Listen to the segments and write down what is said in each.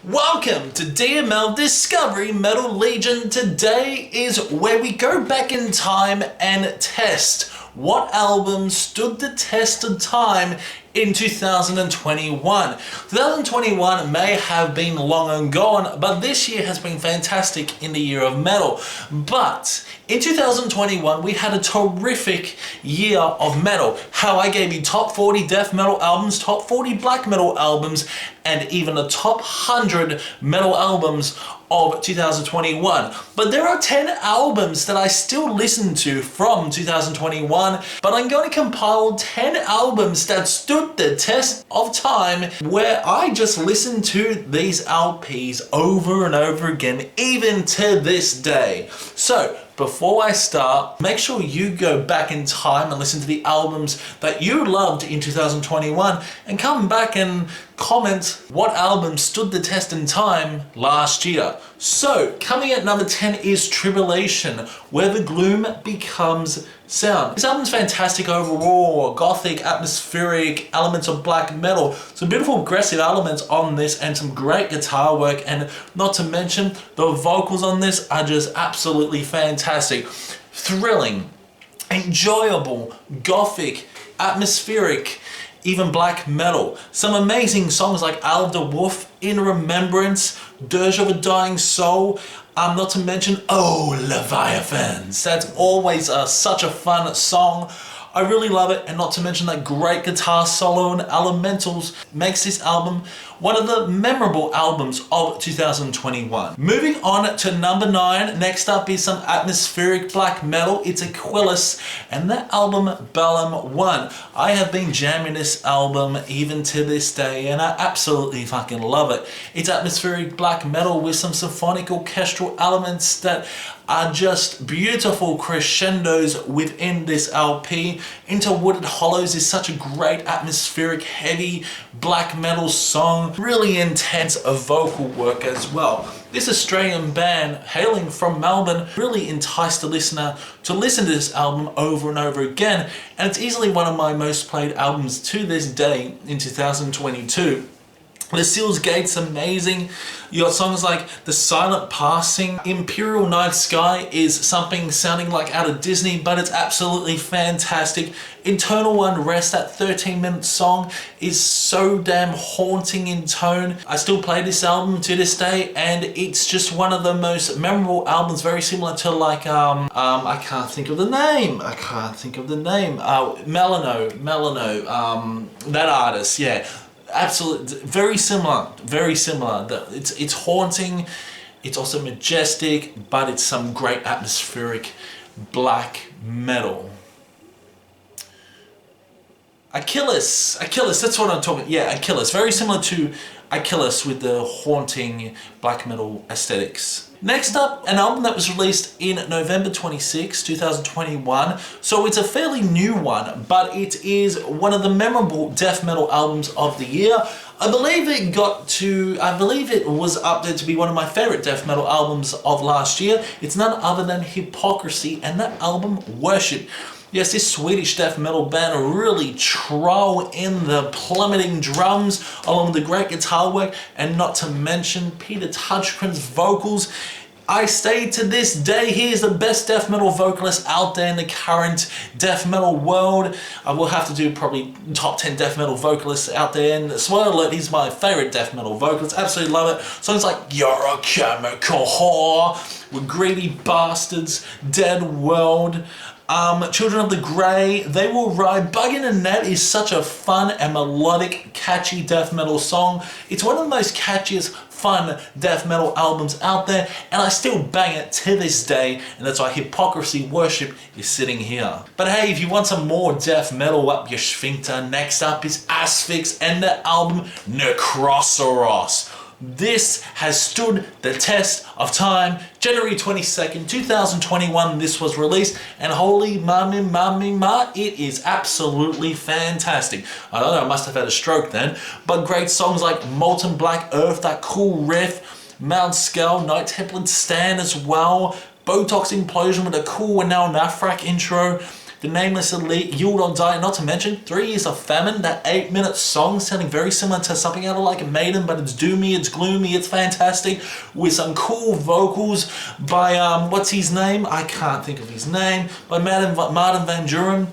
Welcome to DML Discovery Metal Legion. Today is where we go back in time and test what albums stood the test of time in 2021. 2021 may have been long and gone, but this year has been fantastic in the year of metal. But in 2021, we had a terrific year of metal. How I gave you top 40 death metal albums, top 40 black metal albums, and even the top 100 metal albums of 2021. But there are 10 albums that I still listen to from 2021, but I'm going to compile 10 albums that stood the test of time where I just listen to these LPs over and over again, even to this day. So, before I start, make sure you go back in time and listen to the albums that you loved in 2021 and come back and comment what album stood the test in time last year. So, coming at number 10 is Tribulation, Where the Gloom Becomes Sound. This album's fantastic overall, gothic, atmospheric, elements of black metal, some beautiful aggressive elements on this and some great guitar work, and not to mention the vocals on this are just absolutely fantastic. Thrilling, enjoyable, gothic, atmospheric, even black metal. Some amazing songs like Al the Wolf, In Remembrance, Dirge of a Dying Soul, not to mention Oh Leviathans. That's always such a fun song. I really love it, and not to mention that great guitar solo and elementals makes this album one of the memorable albums of 2021. Moving on to number 9, next up is some atmospheric black metal. It's Aquilis and the album Bellum 1. I have been jamming this album even to this day, and I absolutely fucking love it. It's atmospheric black metal with some symphonic orchestral elements that are just beautiful crescendos within this LP. Into Wooded Hollows is such a great atmospheric, heavy black metal song. Really intense vocal work as well. This Australian band, hailing from Melbourne, really enticed the listener to listen to this album over and over again, and it's easily one of my most played albums to this day in 2022. The Seals Gate's amazing. You got songs like The Silent Passing. Imperial Night Sky is something sounding like out of Disney, but it's absolutely fantastic. Internal Unrest, that 13-minute song, is so damn haunting in tone. I still play this album to this day, and it's just one of the most memorable albums, very similar to like, I can't think of the name. Melano, that artist, yeah. Absolutely, very similar. It's haunting, it's also majestic, but it's some great atmospheric black metal. Aquilis, that's what I'm talking. Yeah, Aquilis, very similar to Aquilis with the haunting black metal aesthetics. Next up, an album that was released in November 26, 2021. So it's a fairly new one, but it is one of the memorable death metal albums of the year. I believe it was up there to be one of my favorite death metal albums of last year. It's none other than Hypocrisy and that album Worship. Yes, this Swedish death metal band really troll in the plummeting drums along with the great guitar work, and not to mention Peter Tudgren's vocals. I say to this day, he is the best death metal vocalist out there in the current death metal world. I will have to do probably top 10 death metal vocalists out there, and spoiler alert, he's my favorite death metal vocalist. Absolutely love it. Songs like You're a Chemical Whore, We're Greedy Bastards, Dead World, Children of the Grey, They Will Ride. Buggin' a Net is such a fun and melodic, catchy death metal song. It's one of the most catchiest, fun death metal albums out there, and I still bang it to this day, and that's why Hypocrisy Worship is sitting here. But hey, if you want some more death metal up your sphincter, next up is Assfix and the album Necrosaurus. This has stood the test of time. January 22nd, 2021, this was released, and holy mammy, it is absolutely fantastic. I don't know, I must have had a stroke then, but great songs like Molten Black Earth, that cool riff, Mount Skull, Night Templar Stand as well, Botox Implosion with a cool and now Nafrak intro, The Nameless Elite, You Will Not Die, not to mention 3 Years of Famine, that 8-minute song sounding very similar to something out of like Maiden, but it's doomy, it's gloomy, it's fantastic, with some cool vocals by, what's his name? I can't think of his name, by Martin Van Buren.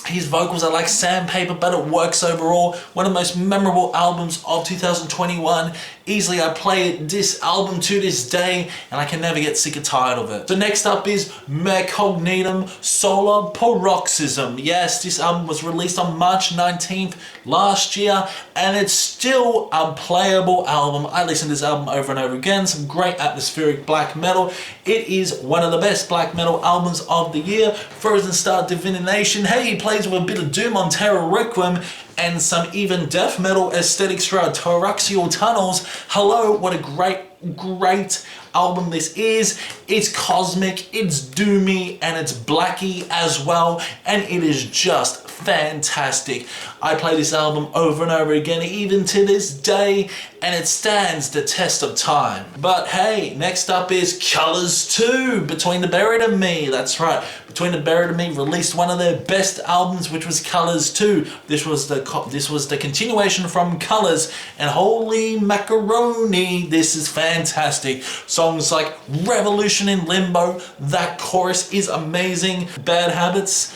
His vocals are like sandpaper, but it works overall. One of the most memorable albums of 2021. Easily, I play this album to this day, and I can never get sick or tired of it. So next up is Maccogninum Solar Paroxysm. Yes, this album was released on March 19th last year, and it's still a playable album. I listen to this album over and over again. Some great atmospheric black metal. It is one of the best black metal albums of the year. Frozen Star Divination. Hey, he plays with a bit of Doom on Terror Requiem, and some even death metal aesthetics throughout Thoraxial Tunnels. Hello, what a great album this is. It's cosmic, it's doomy, and it's blacky as well, and it is just fantastic. I play this album over and over again, even to this day, and it stands the test of time. But hey, next up is Colors 2, Between the Buried and Me. That's right, Between the Buried and Me released one of their best albums, which was Colors 2. This was the continuation from Colors, and holy macaroni, this is fantastic. Songs like Revolution in Limbo, that chorus is amazing. Bad Habits,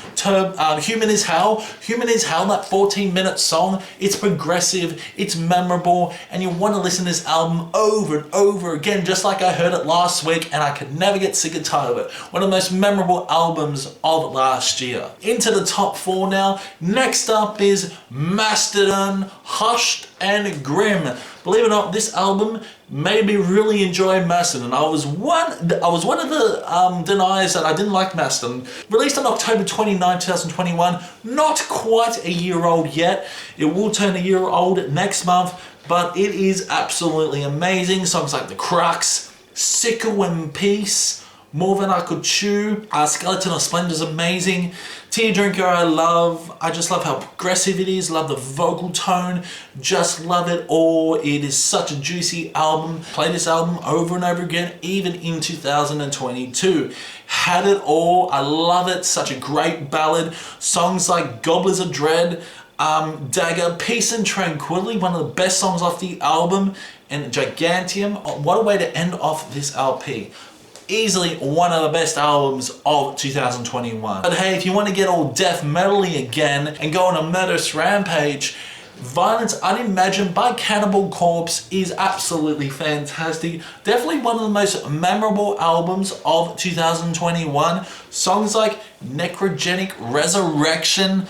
Human is Hell. Human is Hell, that 14-minute song, it's progressive, it's memorable, and you want to listen to this album over and over again, just like I heard it last week, and I could never get sick and tired of it. One of the most memorable albums of last year. Into the top 4 now. Next up is Mastodon, Hushed and Grim. Believe it or not, this album made me really enjoy Mastodon. I was one of the deniers that I didn't like Mastodon. Released on October 29, 2021, not quite a year old yet. It will turn a year old next month, but it is absolutely amazing. Songs like The Crux, Sickle in Peace, More Than I Could Chew, Skeleton of Splendor is amazing. Tear Drinker I love. I just love how progressive it is, love the vocal tone, just love it all. It is such a juicy album. Play this album over and over again, even in 2022. Had It All, I love it, such a great ballad. Songs like Gobblers of Dread, Dagger, Peace and Tranquility, one of the best songs off the album, and Gigantium. What a way to end off this LP. Easily one of the best albums of 2021. But hey, if you want to get all death metal-y again and go on a murderous rampage, Violence Unimagined by Cannibal Corpse is absolutely fantastic. Definitely one of the most memorable albums of 2021. Songs like Necrogenic Resurrection,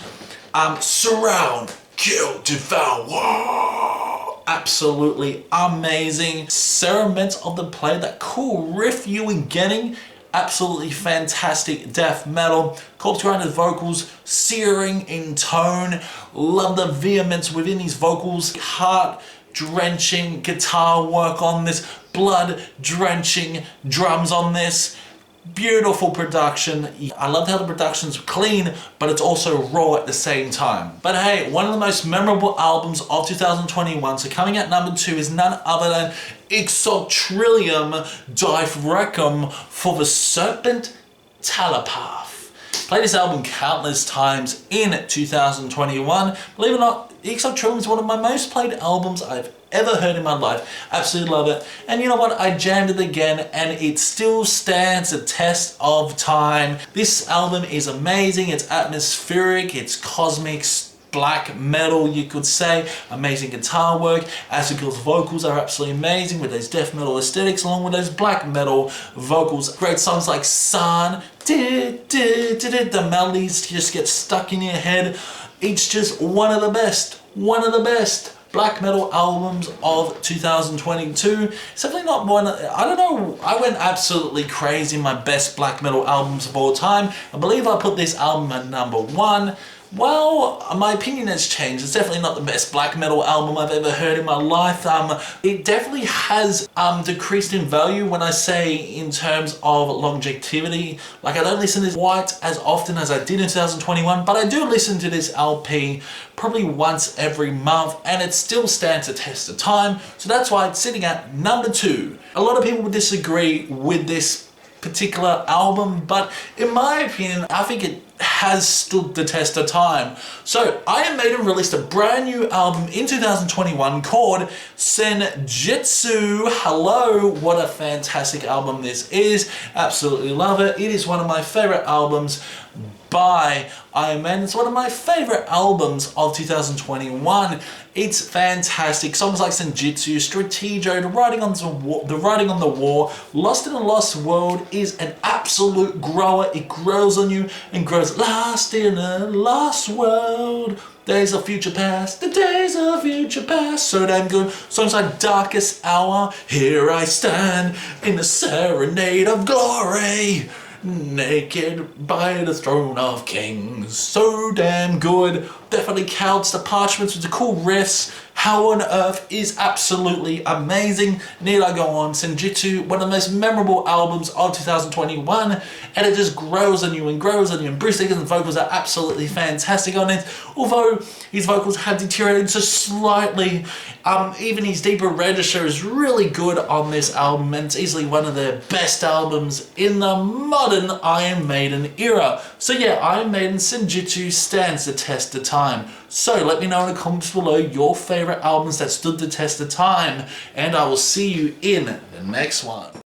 Surround, Kill, Devour. Absolutely amazing. Cerements of the Play, that cool riff you were getting, absolutely fantastic death metal. Corpse Grinder's vocals, searing in tone. Love the vehemence within his vocals. Heart-drenching guitar work on this. Blood-drenching drums on this. Beautiful production. I love how the production's clean, but it's also raw at the same time. But hey, one of the most memorable albums of 2021, so coming at number 2 is none other than Trillium Dive Requiem for the Serpent Telepath. Played this album countless times in 2021. Believe it or not, Trillium is one of my most played albums I've ever heard in my life. Absolutely love it. And you know what? I jammed it again and it still stands the test of time. This album is amazing. It's atmospheric, it's cosmic, black metal, you could say. Amazing guitar work. Asical's vocals are absolutely amazing with those death metal aesthetics along with those black metal vocals. Great songs like San, the melodies just get stuck in your head. It's just one of the best black metal albums of 2022. It's definitely not one, I don't know, I went absolutely crazy in my best black metal albums of all time. I believe I put this album at number 1. Well, my opinion has changed. It's definitely not the best black metal album I've ever heard in my life. It definitely has decreased in value when I say in terms of longevity. Like, I don't listen to this quite as often as I did in 2021, but I do listen to this LP probably once every month, and it still stands the test of time. So that's why it's sitting at number 2. A lot of people would disagree with this particular album, but in my opinion, I think it has stood the test of time. So Iron Maiden released a brand new album in 2021 called Senjutsu. Hello, what a fantastic album this is. Absolutely love it. It is one of my favorite albums by Iron Maiden. It's one of my favorite albums of 2021. It's fantastic. Songs like Senjutsu, Strategio, the Writing on the Wall, Lost in a Lost World is an absolute grower. It grows on you and grows. Lost in a Lost World, Days of Future Past, the Days of Future Past, so damn good. Songs like Darkest Hour, Here I Stand in the Serenade of Glory, Naked by the Throne of Kings, so damn good. Definitely counts. The Parchments with the cool riffs. How on Earth is absolutely amazing. Need I go on? Senjutsu, one of the most memorable albums of 2021, and it just grows on you and grows on you. And Bruce Dickinson's vocals are absolutely fantastic on it, although his vocals have deteriorated so slightly. Even his deeper register is really good on this album, and it's easily one of their best albums in the modern Iron Maiden era. So yeah, Iron Maiden Senjutsu stands the test of time. So let me know in the comments below your favorite albums that stood the test of time, and I will see you in the next one.